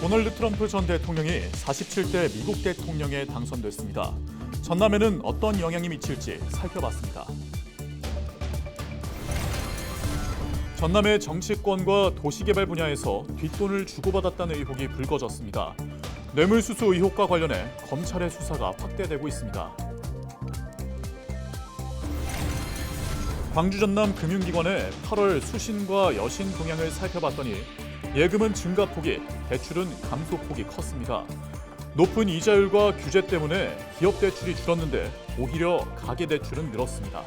도널드 트럼프 전 대통령이 47대 미국 대통령에 당선됐습니다. 전남에는 어떤 영향이 미칠지 살펴봤습니다. 전남의 정치권과 도시개발 분야에서 뒷돈을 주고받았다는 의혹이 불거졌습니다. 뇌물수수 의혹과 관련해 검찰의 수사가 확대되고 있습니다. 광주 전남 금융기관의 8월 수신과 여신 동향을 살펴봤더니 예금은 증가폭이, 대출은 감소폭이 컸습니다. 높은 이자율과 규제 때문에 기업 대출이 줄었는데 오히려 가계 대출은 늘었습니다.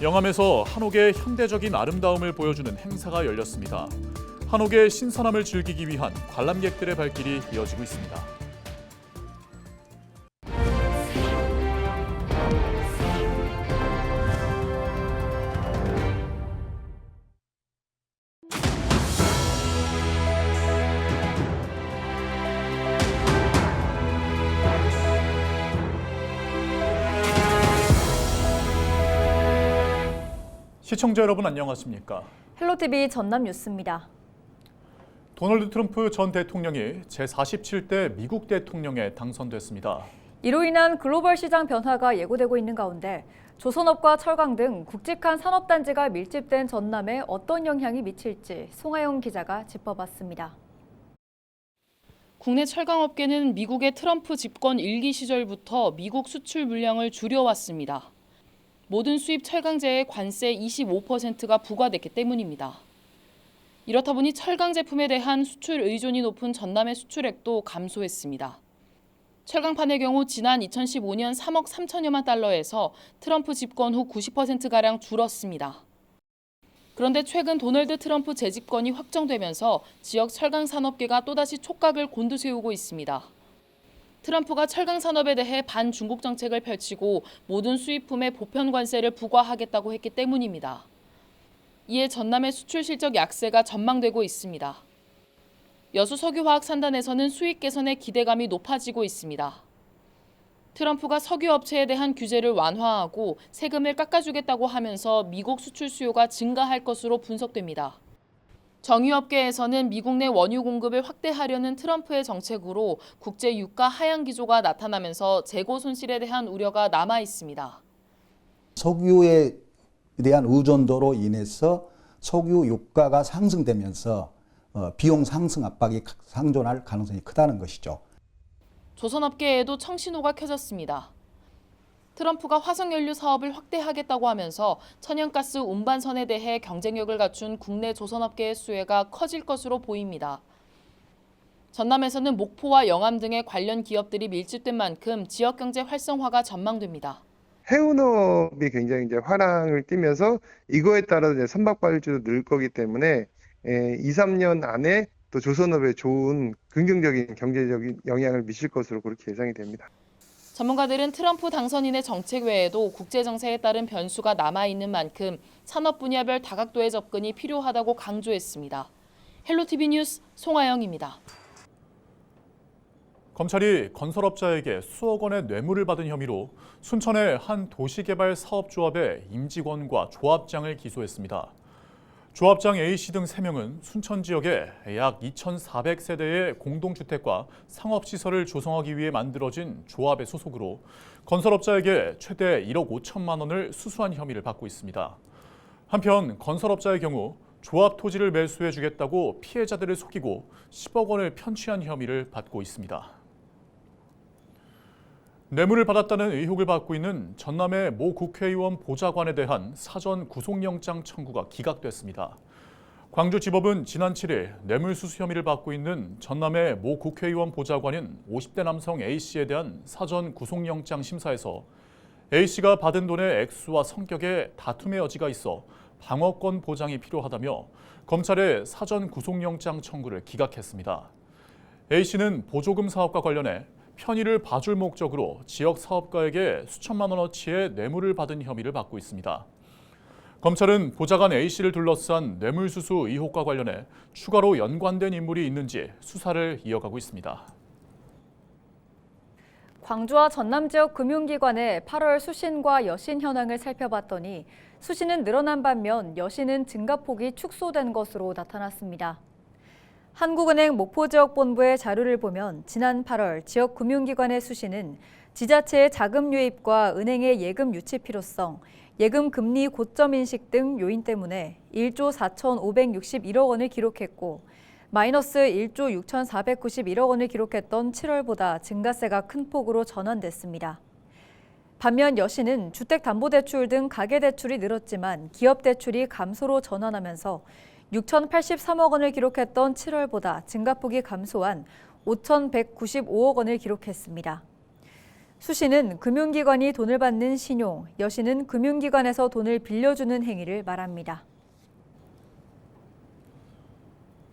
영암에서 한옥의 현대적인 아름다움을 보여주는 행사가 열렸습니다. 한옥의 신선함을 즐기기 위한 관람객들의 발길이 이어지고 있습니다. 시청자 여러분 안녕하십니까? 헬로티비 전남 뉴스입니다. 도널드 트럼프 전 대통령이 제47대 미국 대통령에 당선됐습니다. 이로 인한 글로벌 시장 변화가 예고되고 있는 가운데 조선업과 철강 등 굵직한 산업단지가 밀집된 전남에 어떤 영향이 미칠지 송하영 기자가 짚어봤습니다. 국내 철강업계는 미국의 트럼프 집권 1기 시절부터 미국 수출 물량을 줄여왔습니다. 모든 수입 철강제에 관세 25%가 부과됐기 때문입니다. 이렇다 보니 철강 제품에 대한 수출 의존이 높은 전남의 수출액도 감소했습니다. 철강판의 경우 지난 2015년 3억 3천여만 달러에서 트럼프 집권 후 90%가량 줄었습니다. 그런데 최근 도널드 트럼프 재집권이 확정되면서 지역 철강 산업계가 또다시 촉각을 곤두세우고 있습니다. 트럼프가 철강 산업에 대해 반중국 정책을 펼치고 모든 수입품에 보편 관세를 부과하겠다고 했기 때문입니다. 이에 전남의 수출 실적 약세가 전망되고 있습니다. 여수 석유화학 산단에서는 수익 개선에 기대감이 높아지고 있습니다. 트럼프가 석유 업체에 대한 규제를 완화하고 세금을 깎아주겠다고 하면서 미국 수출 수요가 증가할 것으로 분석됩니다. 정유업계에서는 미국 내 원유 공급을 확대하려는 트럼프의 정책으로 국제 유가 하향 기조가 나타나면서 재고 손실에 대한 우려가 남아 있습니다. 석유에 대한 의존도로 인해서 석유 유가가 상승되면서 비용 상승 압박이 상존할 가능성이 크다는 것이죠. 조선업계에도 청신호가 켜졌습니다. 트럼프가 화석연료 사업을 확대하겠다고 하면서 천연가스 운반선에 대해 경쟁력을 갖춘 국내 조선업계의 수혜가 커질 것으로 보입니다. 전남에서는 목포와 영암 등의 관련 기업들이 밀집된 만큼 지역 경제 활성화가 전망됩니다. 해운업이 굉장히 이제 화랑을 띠면서 이거에 따라 이제 선박발주도 늘 거기 때문에 2, 3년 안에 또 조선업에 좋은 긍정적인 경제적인 영향을 미칠 것으로 그렇게 예상이 됩니다. 전문가들은 트럼프 당선인의 정책 외에도 국제 정세에 따른 변수가 남아있는 만큼 산업 분야별 다각도의 접근이 필요하다고 강조했습니다. 헬로티비 뉴스 송하영입니다. 검찰이 건설업자에게 수억 원의 뇌물을 받은 혐의로 순천의 한 도시개발 사업조합의 임직원과 조합장을 기소했습니다. 조합장 A씨 등 3명은 순천 지역에 약 2,400세대의 공동주택과 상업시설을 조성하기 위해 만들어진 조합의 소속으로 건설업자에게 최대 1억 5천만 원을 수수한 혐의를 받고 있습니다. 한편 건설업자의 경우 조합 토지를 매수해 주겠다고 피해자들을 속이고 10억 원을 편취한 혐의를 받고 있습니다. 뇌물을 받았다는 의혹을 받고 있는 전남의 모 국회의원 보좌관에 대한 사전 구속영장 청구가 기각됐습니다. 광주지법은 지난 7일 뇌물수수 혐의를 받고 있는 전남의 모 국회의원 보좌관인 50대 남성 A씨에 대한 사전 구속영장 심사에서 A씨가 받은 돈의 액수와 성격에 다툼의 여지가 있어 방어권 보장이 필요하다며 검찰의 사전 구속영장 청구를 기각했습니다. A씨는 보조금 사업과 관련해 편의를 봐줄 목적으로 지역 사업가에게 수천만 원어치의 뇌물을 받은 혐의를 받고 있습니다. 검찰은 보좌관 A씨를 둘러싼 뇌물수수 의혹과 관련해 추가로 연관된 인물이 있는지 수사를 이어가고 있습니다. 광주와 전남 지역 금융기관의 8월 수신과 여신 현황을 살펴봤더니 수시는 늘어난 반면 여시는 증가폭이 축소된 것으로 나타났습니다. 한국은행 목포지역본부의 자료를 보면 지난 8월 지역 금융기관의 수시는 지자체의 자금 유입과 은행의 예금 유치 필요성, 예금 금리 고점 인식 등 요인 때문에 1조 4,561억 원을 기록했고 마이너스 1조 6,491억 원을 기록했던 7월보다 증가세가 큰 폭으로 전환됐습니다. 반면 여시는 주택담보대출 등 가계대출이 늘었지만 기업대출이 감소로 전환하면서 6,083억 원을 기록했던 7월보다 증가폭이 감소한 5,195억 원을 기록했습니다. 수시는 금융기관이 돈을 받는 신용, 여시는 금융기관에서 돈을 빌려주는 행위를 말합니다.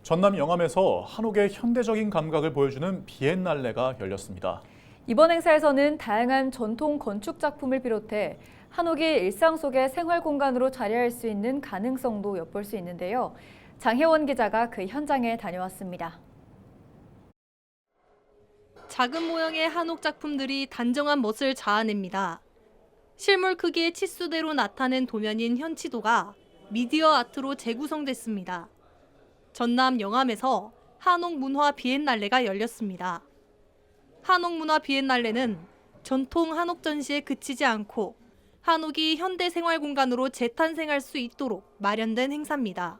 전남 영암에서 한옥의 현대적인 감각을 보여주는 비엔날레가 열렸습니다. 이번 행사에서는 다양한 전통 건축 작품을 비롯해 한옥이 일상 속의 생활 공간으로 자리할 수 있는 가능성도 엿볼 수 있는데요. 장혜원 기자가 그 현장에 다녀왔습니다. 작은 모양의 한옥 작품들이 단정한 멋을 자아냅니다. 실물 크기의 치수대로 나타낸 도면인 현치도가 미디어 아트로 재구성됐습니다. 전남 영암에서 한옥 문화 비엔날레가 열렸습니다. 한옥 문화 비엔날레는 전통 한옥 전시에 그치지 않고 한옥이 현대 생활 공간으로 재탄생할 수 있도록 마련된 행사입니다.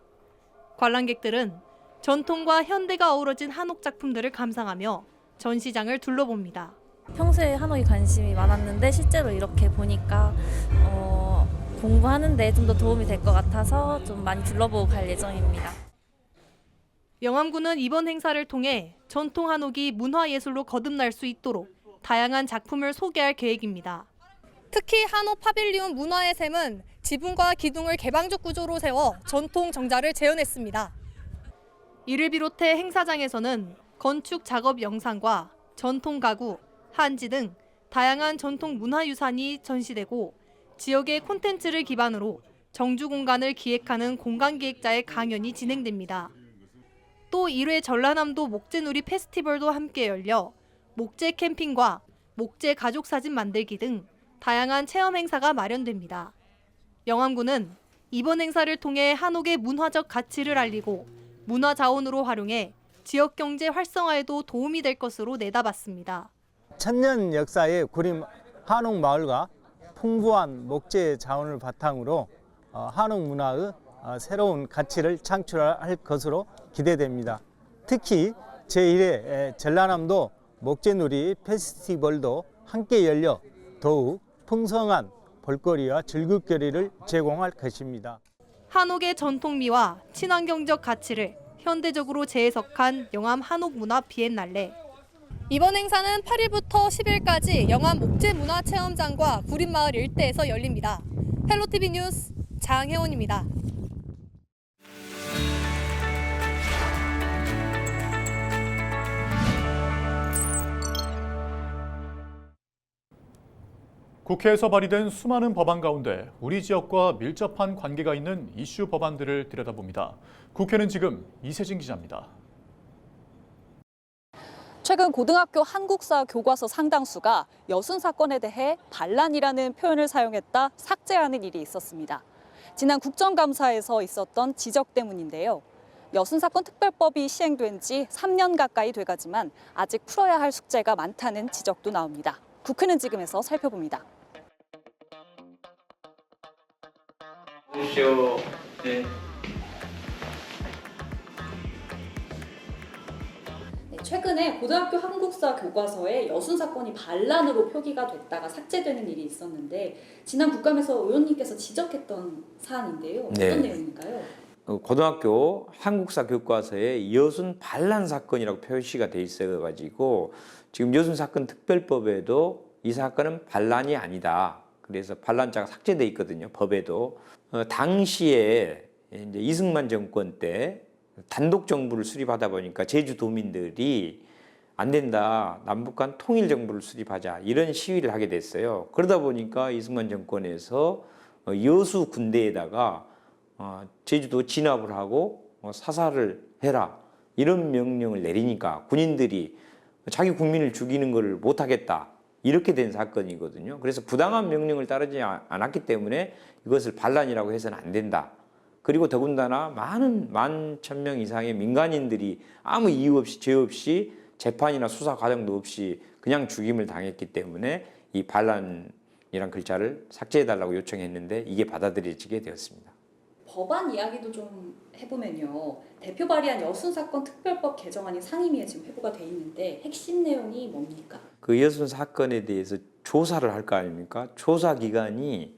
관람객들은 전통과 현대가 어우러진 한옥 작품들을 감상하며 전시장을 둘러봅니다. 평소에 한옥에 관심이 많았는데 실제로 이렇게 보니까 공부하는데 좀 더 도움이 될 것 같아서 좀 많이 둘러보고 갈 예정입니다. 영암구는 이번 행사를 통해 전통 한옥이 문화예술로 거듭날 수 있도록 다양한 작품을 소개할 계획입니다. 특히 한옥 파빌리온 문화의 샘은 지붕과 기둥을 개방적 구조로 세워 전통 정자를 재현했습니다. 이를 비롯해 행사장에서는 건축 작업 영상과 전통 가구, 한지 등 다양한 전통 문화유산이 전시되고 지역의 콘텐츠를 기반으로 정주 공간을 기획하는 공간기획자의 강연이 진행됩니다. 또 1회 전라남도 목재놀이 페스티벌도 함께 열려 목재 캠핑과 목재 가족 사진 만들기 등 다양한 체험 행사가 마련됩니다. 영암구는 이번 행사를 통해 한옥의 문화적 가치를 알리고 문화 자원으로 활용해 지역 경제 활성화에도 도움이 될 것으로 내다봤습니다. 천년 역사의 구림 한옥 마을과 풍부한 목재 자원을 바탕으로 한옥 문화의 새로운 가치를 창출할 것으로 기대됩니다. 특히 제1회 전라남도 목재놀이 페스티벌도 함께 열려 더욱 풍성한 볼거리와 즐길거리를 제공할 것입니다. 한옥의 전통미와 친환경적 가치를 현대적으로 재해석한 영암 한옥문화 비엔날레. 이번 행사는 8일부터 10일까지 영암 목재문화체험장과 구림마을 일대에서 열립니다. 헬로티비 뉴스 장혜원입니다. 국회에서 발의된 수많은 법안 가운데 우리 지역과 밀접한 관계가 있는 이슈 법안들을 들여다봅니다. 국회는 지금 이세진 기자입니다. 최근 고등학교 한국사 교과서 상당수가 여순 사건에 대해 반란이라는 표현을 사용했다 삭제하는 일이 있었습니다. 지난 국정감사에서 있었던 지적 때문인데요. 여순 사건 특별법이 시행된 지 3년 가까이 돼가지만 아직 풀어야 할 숙제가 많다는 지적도 나옵니다. 국회는 지금에서 살펴봅니다. 네. 최근에 고등학교 한국사 교과서에 여순 사건이 반란으로 표기가 됐다가 삭제되는 일이 있었는데 지난 국감에서 의원님께서 지적했던 사안인데요. 어떤 네. 내용인가요? 고등학교 한국사 교과서에 여순 반란 사건이라고 표시가 돼 있어가지고 지금 여순 사건 특별법에도 이 사건은 반란이 아니다. 그래서 반란자가 삭제돼 있거든요. 법에도. 당시에 이제 이승만 정권 때 단독 정부를 수립하다 보니까 제주도민들이 안 된다. 남북 간 통일 정부를 수립하자. 이런 시위를 하게 됐어요. 그러다 보니까 이승만 정권에서 여수 군대에다가 제주도 진압을 하고 사살을 해라. 이런 명령을 내리니까 군인들이 자기 국민을 죽이는 걸 못하겠다. 이렇게 된 사건이거든요. 그래서 부당한 명령을 따르지 않았기 때문에 이것을 반란이라고 해서는 안 된다. 그리고 더군다나 많은 11,000명 이상의 민간인들이 아무 이유 없이 죄 없이 재판이나 수사 과정도 없이 그냥 죽임을 당했기 때문에 이 반란이란 글자를 삭제해달라고 요청했는데 이게 받아들여지게 되었습니다. 법안 이야기도 좀 해보면요. 대표 발의한 여순 사건 특별법 개정안이 상임위에 지금 회부가 돼 있는데 핵심 내용이 뭡니까? 그 여순 사건에 대해서 조사를 할 거 아닙니까? 조사 기간이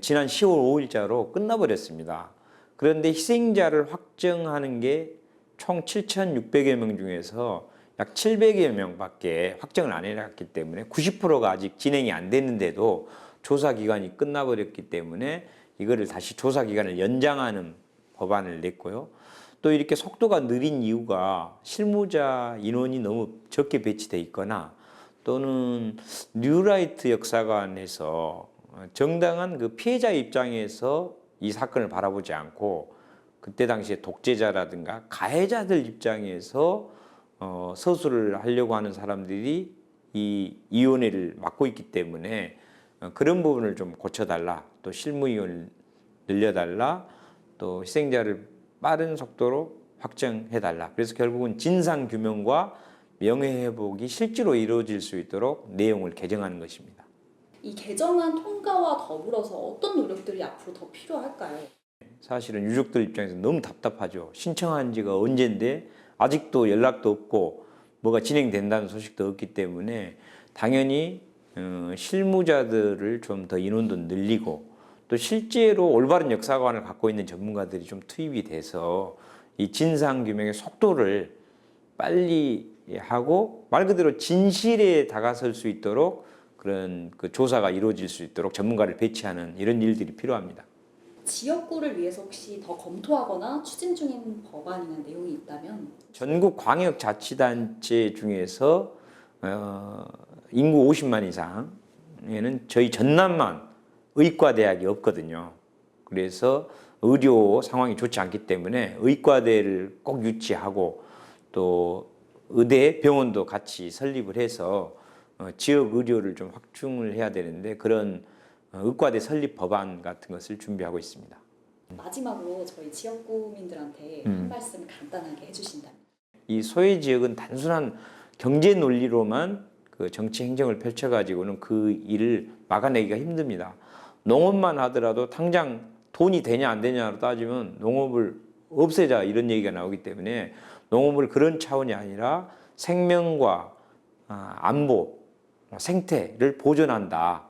지난 10월 5일자로 끝나버렸습니다. 그런데 희생자를 확정하는 게 총 7,600여 명 중에서 약 700여 명밖에 확정을 안 해놨기 때문에 90%가 아직 진행이 안 됐는데도 조사 기간이 끝나버렸기 때문에 이거를 다시 조사 기간을 연장하는 법안을 냈고요. 또 이렇게 속도가 느린 이유가 실무자 인원이 너무 적게 배치돼 있거나 또는 뉴라이트 역사관에서 정당한 그 피해자 입장에서 이 사건을 바라보지 않고 그때 당시에 독재자라든가 가해자들 입장에서 서술을 하려고 하는 사람들이 이 위원회를 맡고 있기 때문에 그런 부분을 좀 고쳐달라. 또 실무위원을 늘려달라. 또 희생자를 빠른 속도로 확정해달라. 그래서 결국은 진상규명과 명예회복이 실제로 이루어질 수 있도록 내용을 개정하는 것입니다. 이 개정안 통과와 더불어서 어떤 노력들이 앞으로 더 필요할까요? 사실은 유족들 입장에서 너무 답답하죠. 신청한 지가 언젠데 아직도 연락도 없고 뭐가 진행된다는 소식도 없기 때문에 당연히 실무자들을 좀 더 인원도 늘리고 또 실제로 올바른 역사관을 갖고 있는 전문가들이 좀 투입이 돼서 이 진상규명의 속도를 빨리 하고 말 그대로 진실에 다가설 수 있도록 그런 그 조사가 이루어질 수 있도록 전문가를 배치하는 이런 일들이 필요합니다. 지역구를 위해서 혹시 더 검토하거나 추진 중인 법안이나 내용이 있다면? 전국 광역자치단체 중에서 인구 50만 이상에는 저희 전남만 의과대학이 없거든요. 그래서 의료 상황이 좋지 않기 때문에 의과대를 꼭 유치하고 또 의대, 병원도 같이 설립을 해서 지역 의료를 좀 확충을 해야 되는데 그런 의과대 설립 법안 같은 것을 준비하고 있습니다. 마지막으로 저희 지역구민들한테 한 말씀 간단하게 해주신다면? 이 소외 지역은 단순한 경제 논리로만 그 정치 행정을 펼쳐가지고는 그 일을 막아내기가 힘듭니다. 농업만 하더라도 당장 돈이 되냐 안 되냐로 따지면 농업을 없애자 이런 얘기가 나오기 때문에 농업을 그런 차원이 아니라 생명과 안보, 생태를 보존한다.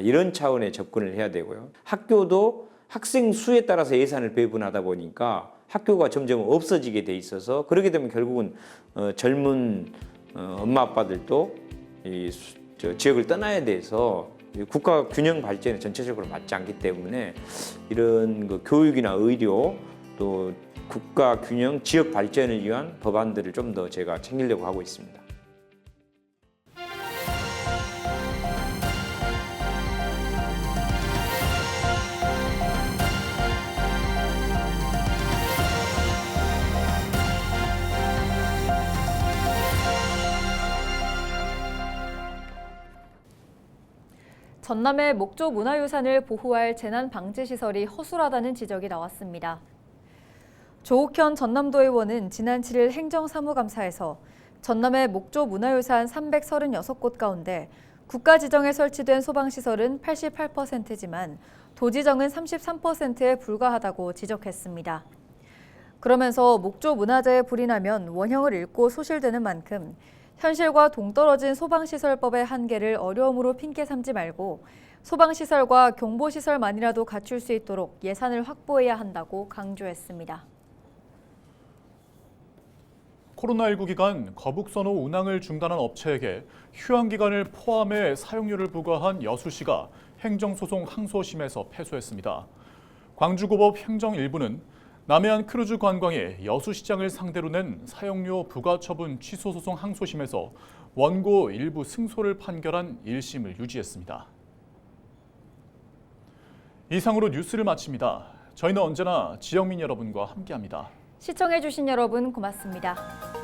이런 차원의 접근을 해야 되고요. 학교도 학생 수에 따라서 예산을 배분하다 보니까 학교가 점점 없어지게 돼 있어서 그렇게 되면 결국은 젊은 엄마 아빠들도 이 지역을 떠나야 돼서 국가 균형 발전에 전체적으로 맞지 않기 때문에 이런 그 교육이나 의료 또 국가 균형 지역 발전을 위한 법안들을 좀 더 제가 챙기려고 하고 있습니다. 전남의 목조 문화유산을 보호할 재난방지시설이 허술하다는 지적이 나왔습니다. 조옥현 전남도 의원은 지난 7일 행정사무감사에서 전남의 목조 문화유산 336곳 가운데 국가 지정에 설치된 소방시설은 88%지만 도지정은 33%에 불과하다고 지적했습니다. 그러면서 목조 문화재에 불이 나면 원형을 잃고 소실되는 만큼 현실과 동떨어진 소방시설법의 한계를 어려움으로 핑계 삼지 말고 소방시설과 경보시설만이라도 갖출 수 있도록 예산을 확보해야 한다고 강조했습니다. 코로나19 기간 거북선호 운항을 중단한 업체에게 휴항기간을 포함해 사용료를 부과한 여수시가 행정소송 항소심에서 패소했습니다. 광주고법 행정 1부는 남해안 크루즈 관광에 여수시장을 상대로 낸 사용료 부과 처분 취소 소송 항소심에서 원고 일부 승소를 판결한 1심을 유지했습니다. 이상으로 뉴스를 마칩니다. 저희는 언제나 지역민 여러분과 함께합니다. 시청해주신 여러분 고맙습니다.